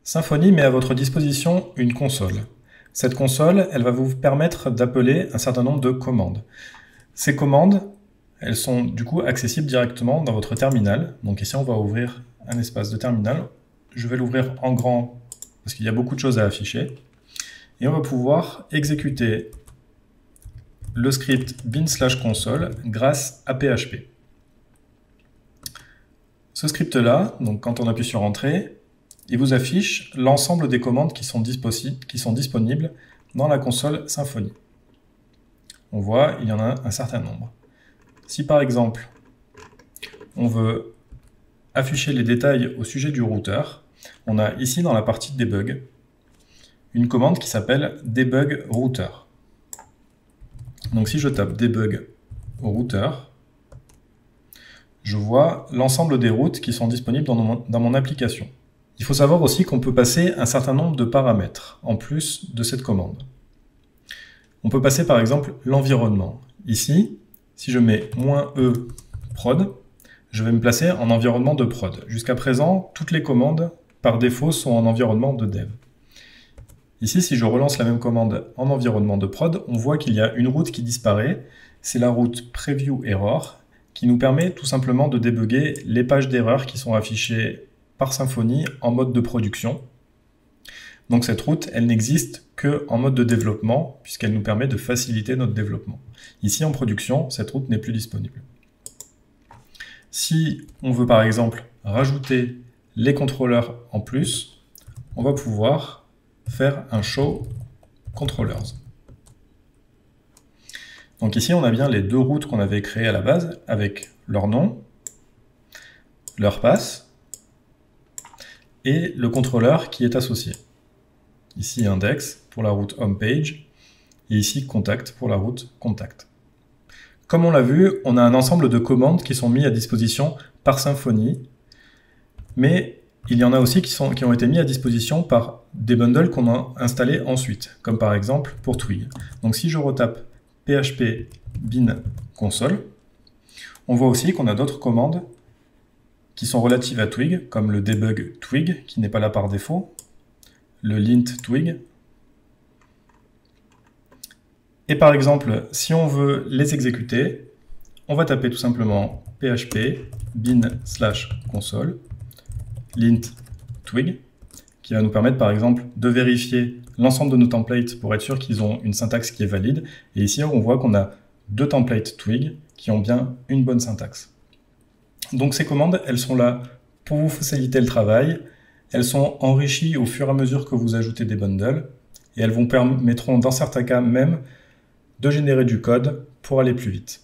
Symfony met à votre disposition une console. Cette console, elle va vous permettre d'appeler un certain nombre de commandes. Ces commandes, elles sont du coup accessibles directement dans votre terminal. Donc ici, on va ouvrir un espace de terminal. Je vais l'ouvrir en grand parce qu'il y a beaucoup de choses à afficher. Et on va pouvoir exécuter le script bin/console grâce à PHP. Ce script-là, donc quand on appuie sur Entrée, il vous affiche l'ensemble des commandes qui sont disponibles dans la console Symfony. On voit, il y en a un certain nombre. Si par exemple, on veut afficher les détails au sujet du routeur, on a ici dans la partie debug, une commande qui s'appelle debug router. Donc si je tape debug router, je vois l'ensemble des routes qui sont disponibles dans mon application. Il faut savoir aussi qu'on peut passer un certain nombre de paramètres en plus de cette commande. On peut passer par exemple l'environnement. Ici, si je mets -e prod, je vais me placer en environnement de prod. Jusqu'à présent, toutes les commandes par défaut sont en environnement de dev. Ici, si je relance la même commande en environnement de prod, on voit qu'il y a une route qui disparaît. C'est la route preview error qui nous permet tout simplement de débugger les pages d'erreurs qui sont affichées par Symfony en mode de production. Donc cette route, elle n'existe qu'en mode de développement, puisqu'elle nous permet de faciliter notre développement. Ici, en production, cette route n'est plus disponible. Si on veut par exemple rajouter les contrôleurs en plus, on va pouvoir faire un show controllers. Donc ici, on a bien les deux routes qu'on avait créées à la base, avec leur nom, leur pass, et le contrôleur qui est associé. Ici index pour la route homepage et ici contact pour la route contact. Comme on l'a vu, on a un ensemble de commandes qui sont mises à disposition par Symfony, mais il y en a aussi qui ont été mis à disposition par des bundles qu'on a installés ensuite, comme par exemple pour Twig. Donc si je retape php bin console, on voit aussi qu'on a d'autres commandes qui sont relatives à Twig, comme le debug Twig, qui n'est pas là par défaut, le lint Twig. Et par exemple, si on veut les exécuter, on va taper tout simplement php bin/console lint Twig, qui va nous permettre par exemple de vérifier l'ensemble de nos templates pour être sûr qu'ils ont une syntaxe qui est valide. Et ici, on voit qu'on a deux templates Twig qui ont bien une bonne syntaxe. Donc ces commandes, elles sont là pour vous faciliter le travail. Elles sont enrichies au fur et à mesure que vous ajoutez des bundles. Et elles vous permettront, dans certains cas même, de générer du code pour aller plus vite.